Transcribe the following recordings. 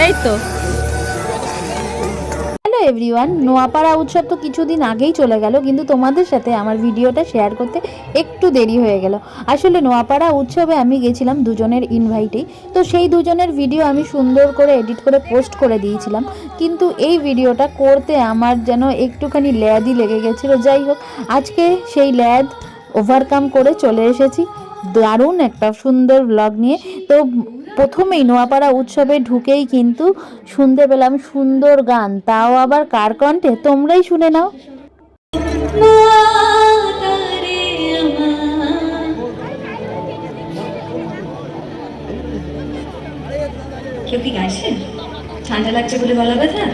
এই তো hello everyone, Noapara উৎসব তো কিছুদিন আগেই চলে গেল, কিন্তু তোমাদের সাথে আমার ভিডিওটা শেয়ার করতে একটু দেরি হয়ে গেল। আসলে নোয়াপাড়া উৎসবে আমি গেছিলাম দুজনের ইনভাইটেই, তো সেই দুজনের ভিডিও আমি সুন্দর করে এডিট করে পোস্ট করে দিয়েছিলাম, কিন্তু এই ভিডিওটা করতে আমার যেন একটুখানি ল্যাদই লেগে গেছিলো। যাই হোক, আজকে সেই ল্যাদ ওভারকাম করে চলে এসেছি দারুণ একটা সুন্দর ব্লগ নিয়ে। তো প্রথমেই নোয়াপাড়া উৎসবে ঢুকেই কিন্তু শুনতে পেলাম সুন্দর গান, তাও আবার কার কণ্ঠে, তোমরাই শুনে নাও। কেউ কি গাইছে? ঠান্ডা লাগছে বলে গলা ব্যথা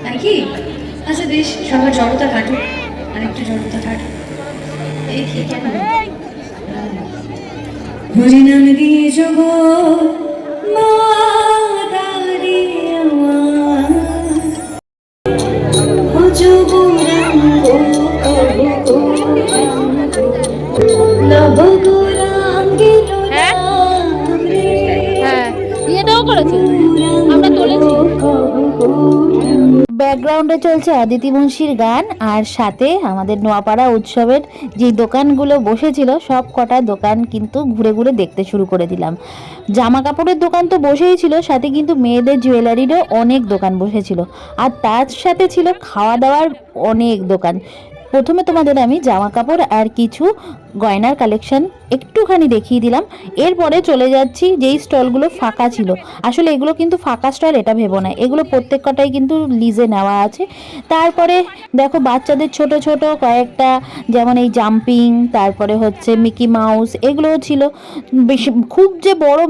নাকি? আচ্ছা বেশ, সবার জড়তা কাটুক, আর একটু জড়তা কাটুক। এই কি হরি নাম দিয়ে জগ মা দারি আমার অজব রঙ্গ কবু লব গোরাঙ্গে এটাও করেছে, আমরা তুলেছি। ব্যাকগ্রাউন্ডে চলছে অদিতি মুন্সির গান, আর সাথে আমাদের নোয়াপাড়া উৎসবের যে দোকানগুলো বসেছিল সব কটা দোকান কিন্তু ঘুরে ঘুরে দেখতে শুরু করে দিলাম। জামা কাপড়ের দোকান তো বসেই ছিল, সাথে কিন্তু মেয়েদের জুয়েলারিরও অনেক দোকান বসেছিল, আর তার সাথে ছিল খাওয়া দাওয়ার অনেক দোকান। প্রথমে তোমাদের আমি জামা কাপড় আর কিছু গয়নার কালেকশন একটুখানি দেখিয়ে দিলাম, এরপরে চলে যাচ্ছি যেই স্টলগুলো ফাঁকা ছিল। আসলে এগুলো কিন্তু ফাঁকা স্টল এটা ভেবো না, এগুলো প্রত্যেক কটাই কিন্তু লিজে নেওয়া আছে। তারপরে দেখো বাচ্চাদের ছোট ছোট কয়েকটা, যেমন এই জাম্পিং, তারপরে হচ্ছে মিকি মাউস, এগুলোও ছিল। বেশি খুব যে বড়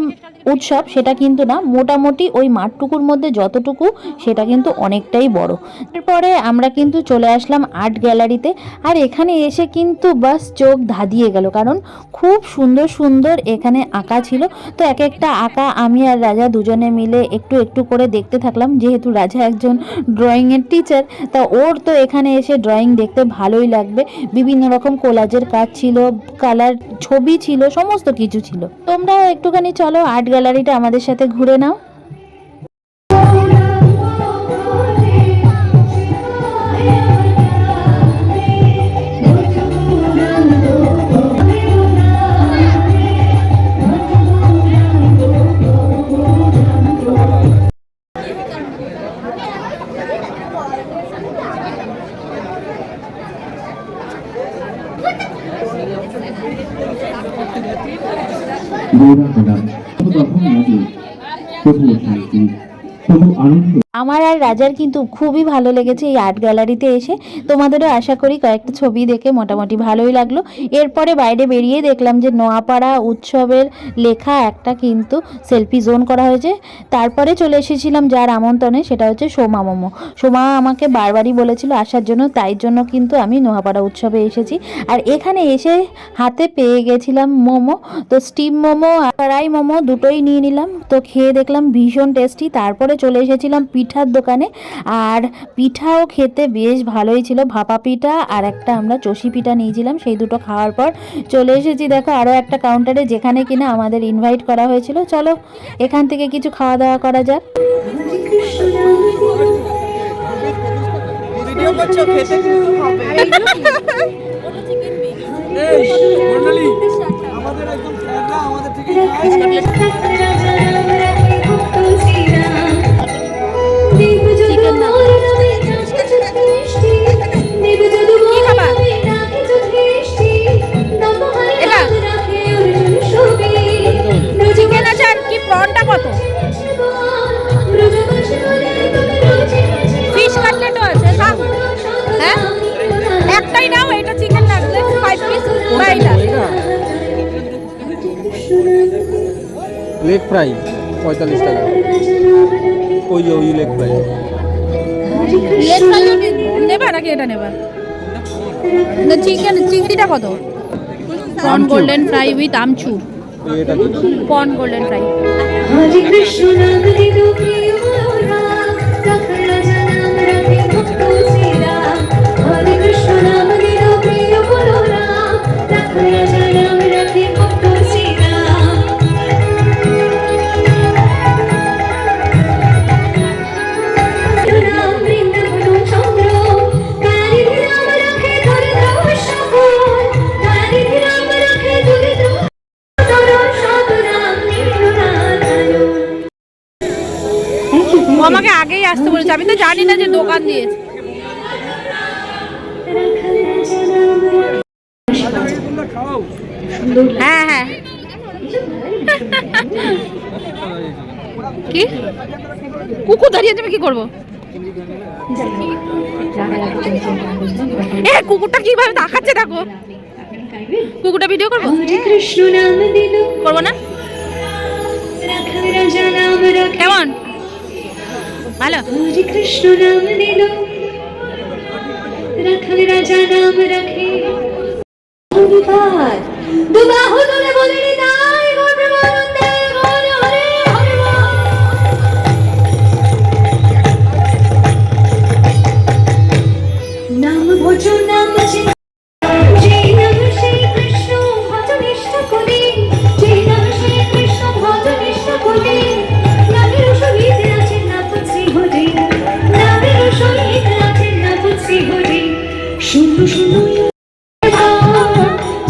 উৎসব সেটা কিন্তু না, মোটামুটি ওই মাঠটুকুর মধ্যে যতটুকু সেটা কিন্তু অনেকটাই বড়। এরপরে আমরা কিন্তু চলে আসলাম আর্ট গ্যালারিতে, আর এখানে এসে কিন্তু বাস চোখ ধাঁধিয়ে গেল, কারণ খুব সুন্দর সুন্দর এখানে আঁকা ছিল। তো এক একটা আঁকা আমি আর রাজা দুজনে মিলে একটু একটু করে দেখতে থাকলাম, যেহেতু রাজা একজন ড্রয়িংয়ের টিচার, তা ওর তো এখানে এসে ড্রয়িং দেখতে ভালোই লাগবে। বিভিন্ন রকম কোলাজের কাজ ছিল, কালার ছবি ছিল, সমস্ত কিছু ছিল। তোমরাও একটুখানি চলো আর্ট গ্যালারিটা আমাদের সাথে ঘুরে নাও। আমার আর রাজার কিন্তু খুবই ভালো লেগেছে এই আর্ট গ্যালারিতে এসে। তোমাদেরও আশা করি কয়েকটা ছবি দেখে মোটামুটি ভালোই লাগলো। এরপরে বাইরে বেরিয়ে দেখলাম যে নোয়াপাড়া উৎসবের লেখা একটা কিন্তু সেলফি জোন করা হয়েছে। তারপরে চলে এসেছিলাম যার আমন্ত্রণে, সেটা হচ্ছে সোমা মোমো। সোমা আমাকে বারবারই বলেছিল আসার জন্য, তাই জন্য কিন্তু আমি নোয়াপাড়া উৎসবে এসেছি। আর এখানে এসে হাতে পেয়ে গেছিলাম মোমো, তো স্টিম মোমো আর ফ্রাই মোমো দুটোই নিয়ে নিলাম। তো খেয়ে দেখলাম ভীষণ টেস্টি। তারপরে চলে এসেছিলাম পিঠার দোকানে, আর পিঠাও খেতে বেশ ভালোই ছিল। ভাপা পিঠা আর একটা আমরা চষি পিঠা নিয়েছিলাম। সেই দুটো খাওয়ার পর চলে এসেছি দেখো আরও একটা কাউন্টারে, যেখানে কিনা আমাদের ইনভাইট করা হয়েছিল। চলো এখান থেকে কিছু খাওয়া দাওয়া করা যাক। লেগ ফ্রাই 45 টাকা। ওই লেগ ফ্রাই নেবা নাকি এটা নেবা? চিকেন চিংড়িটা কত? Corn golden fry with amchur. Corn golden fry. আমাকে আগেই আসতে বলেছে, আমি তো জানি না যে দোকান দিয়েছে। হ্যাঁ হ্যাঁ কি কুকুর দাঁড়িয়ে তুমি কি করবো? এ কুকুরটা কিভাবে তাকাচ্ছে দেখো, কুকুরটা ভিডিও করবো? কৃষ্ণ নাম দিল করবো না? রাখাল রাজা নাম রাখে কেমন ভালো? হরে কৃষ্ণ নাম দিল রাখাল রাজা নাম রাখে হরিবার দুবাহু তুলে বলে নিতাই গৌর প্রেমানন্দে গৌর হরে হরে নাম ভজ নাম যে নাম শ্রী কৃষ্ণ ভজ নিষ্ঠা করি যে নাম শ্রী কৃষ্ণ ভজ নিষ্ঠা করি নামের সহিত আছেন নাথ শ্রী হরি নামের সহিত আছেন নাথ শ্রী হরি শুনো শুনো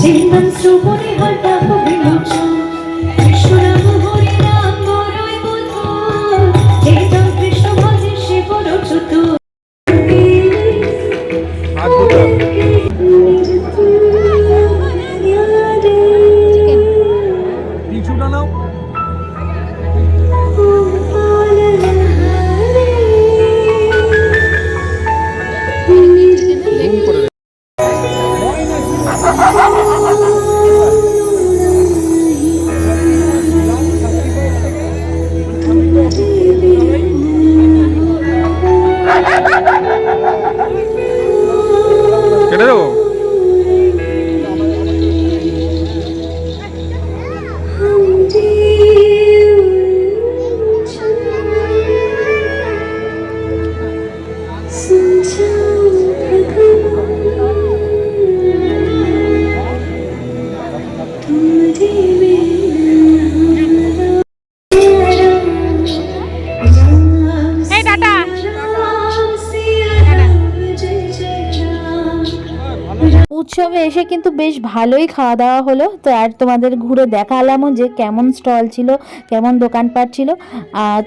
যে নাম শ্রবণে হয় পাপ বিমোচন কৃষ্ণ নাম হরি নাম বড়ই মধুর যে নাম কৃষ্ণ ভজে সে বড় চতুর পিছুটা নাও। ঘুম করে দে। কেটে দেবো। এই টাটা। উৎসবে এসে কিন্তু বেশ ভালোই খাওয়া দাওয়া হলো। তো আর তোমাদের ঘুরে দেখালামও যে কেমন স্টল ছিল, কেমন দোকানপাট ছিল।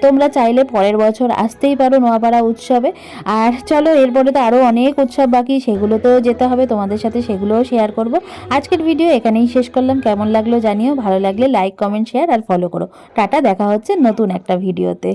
তোমরা চাইলে পরের বছর আসতেই পারো নোয়াপাড়া উৎসবে। আর চলো, এরপরে তো আরও অনেক উৎসব বাকি, সেগুলোতেও যেতে হবে, তোমাদের সাথে সেগুলোও শেয়ার করব। আজকের ভিডিও এখানেই শেষ করলাম। কেমন লাগলো জানিও, ভালো লাগলে লাইক কমেন্ট শেয়ার আর ফলো করো। টাটা, দেখা হচ্ছে নতুন একটা ভিডিওতে।